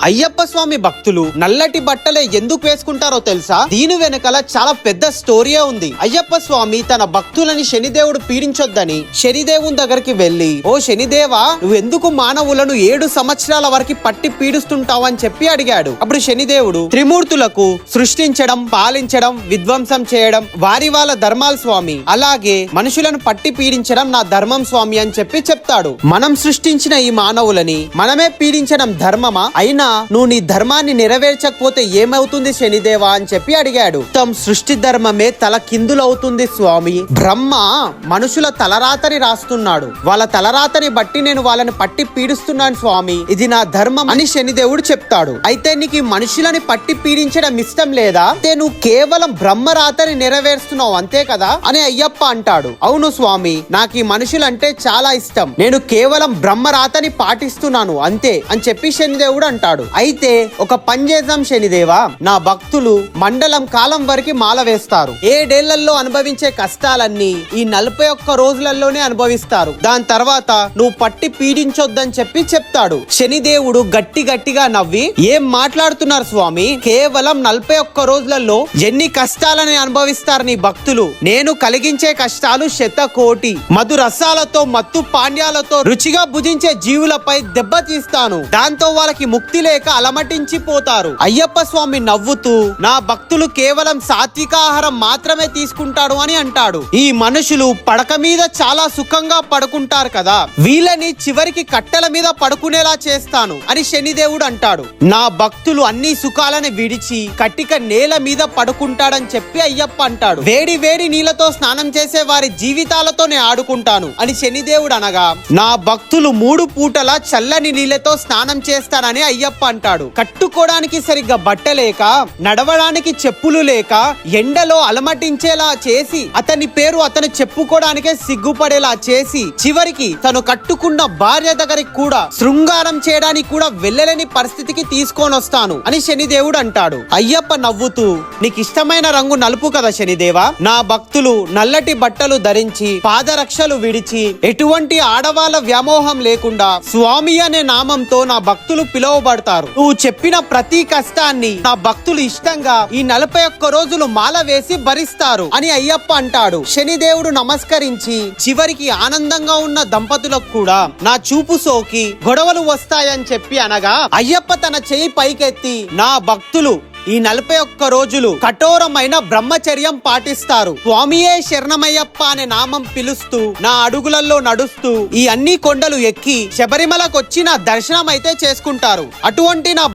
అయ్యప్ప స్వామి భక్తులు నల్లటి బట్టలే ఎందుకు వేసుకుంటారో తెలుసా? దీని వెనకాల చాలా పెద్ద స్టోరీయే ఉంది. అయ్యప్ప స్వామి తన భక్తులని శనిదేవుడు పీడించొద్దని శనిదేవుని దగ్గరికి వెళ్లి, ఓ శనిదేవా, నువ్వెందుకు మానవులను 7 సంవత్సరాల వరకు పట్టి పీడిస్తుంటావు అని చెప్పి అడిగాడు. అప్పుడు శనిదేవుడు త్రిమూర్తులకు సృష్టించడం, పాలించడం, విధ్వంసం చేయడం వారి వాళ్ళ ధర్మాల స్వామి, అలాగే మనుషులను పట్టి పీడించడం నా ధర్మం స్వామి అని చెప్పి చెప్తాడు. మనం సృష్టించిన ఈ మానవులని మనమే పీడించడం ధర్మమా? అయినా నువ్వు నీ ధర్మాన్ని నెరవేర్చకపోతే ఏమవుతుంది శనిదేవా అని చెప్పి అడిగాడు. సృష్టి ధర్మమే తల కిందులవుతుంది స్వామి. బ్రహ్మ మనుషుల తలరాతని రాస్తున్నాడు. వాళ్ళ తలరాతని బట్టి నేను వాళ్ళని పట్టి పీడిస్తున్నాను స్వామి, ఇది నా ధర్మం అని శనిదేవుడు చెప్తాడు. అయితే నీకు ఈ మనుషులని పట్టి పీడించడం ఇష్టం లేదా? అయితే నువ్వు కేవలం బ్రహ్మరాతని నెరవేరుస్తున్నావు అంతే కదా అని అయ్యప్ప అంటాడు. అవును స్వామి, నాకు ఈ మనుషులంటే చాలా ఇష్టం, నేను కేవలం బ్రహ్మరాతని పాటిస్తున్నాను అంతే అని చెప్పి శనిదేవుడు అంటాడు. అయితే ఒక పని చేద్దాం శనిదేవా, నా భక్తులు మండలం కాలం వరకు మాల వేస్తారు. 7 ఏళ్లలో అనుభవించే కష్టాలన్నీ ఈ 41 రోజులలోనే అనుభవిస్తారు. దాని తర్వాత నువ్వు పట్టి పీడించొద్దని చెప్పి చెప్తాడు. శనిదేవుడు గట్టిగా నవ్వి, ఏం మాట్లాడుతున్నారు స్వామి, కేవలం 41 రోజులలో ఎన్ని కష్టాలని అనుభవిస్తారు నీ భక్తులు? నేను కలిగించే కష్టాలు 100,000,000. మధు రసాలతో మత్తు పాండ్యాలతో రుచిగా భుజించే జీవులపై దెబ్బ తీస్తాను. దాంతో వాళ్ళకి ముక్తి లేక అలమటించిపోతారు. అయ్యప్ప స్వామి నవ్వుతూ, నా భక్తులు కేవలం సాత్వికాహారం మాత్రమే తీసుకుంటాడు అని అంటాడు. ఈ మనుషులు పడక మీద చాలా సుఖంగా పడుకుంటారు కదా, వీళ్ళని చివరికి కట్టెల మీద పడుకునేలా చేస్తాను అని శనిదేవుడు అంటాడు. నా భక్తులు అన్ని సుఖాలను విడిచి కట్టిక నేల మీద పడుకుంటాడని చెప్పి అయ్యప్ప అంటాడు. వేడి వేడి నీళ్లతో స్నానం చేసే వారి జీవితాలతోనే ఆడుకుంటాను అని శనిదేవుడు అనగా, నా భక్తులు 3 పూటల చల్లని నీళ్లతో స్నానం చేస్తానని అయ్యప్ప అంటాడు. కట్టుకోవడానికి సరిగ్గా బట్టలేక, నడవడానికి చెప్పులు లేక, ఎండలో అలమటించేలా చేసి, అతని పేరు అతను చెప్పుకోవడానికే సిగ్గుపడేలా చేసి, చివరికి తను కట్టుకున్న భార్య దగ్గరికి కూడా శృంగారం చేయడానికి కూడా వెళ్ళలేని పరిస్థితికి తీసుకొని వస్తాను అని శనిదేవుడు అంటాడు. అయ్యప్ప నవ్వుతూ, నీకు ఇష్టమైన రంగు నలుపు కదా శనిదేవా, నా భక్తులు నల్లటి బట్టలు ధరించి పాదరక్షలు విడిచి ఎటువంటి ఆడవాళ్ళ వ్యామోహం లేకుండా స్వామి అనే నామంతో నా భక్తులు పిలువబడతారు. నువ్వు చెప్పిన ప్రతి కష్టాన్ని నా భక్తులు ఇష్టంగా ఈ 41 రోజులు మాల వేసి భరిస్తారు అని అయ్యప్ప అంటాడు. శనిదేవుడు నమస్కరించి, చివరికి ఆనందంగా ఉన్న దంపతులకు కూడా నా చూపు సోకి గొడవలు వస్తాయని చెప్పి అనగా, అయ్యప్ప తన చెయ్యి పైకెత్తి, నా భక్తులు ఈ 41 రోజులు కఠోరమైన బ్రహ్మచర్యం పాటిస్తారు, స్వామియే శరణమయ్యప్ప అనే నామం పిలుస్తూ నా అడుగులలో నడుస్తూ ఈ అన్ని కొండలు ఎక్కి శబరిమలకు వచ్చి నా దర్శనం అయితే చేసుకుంటారు. అటువంటి నా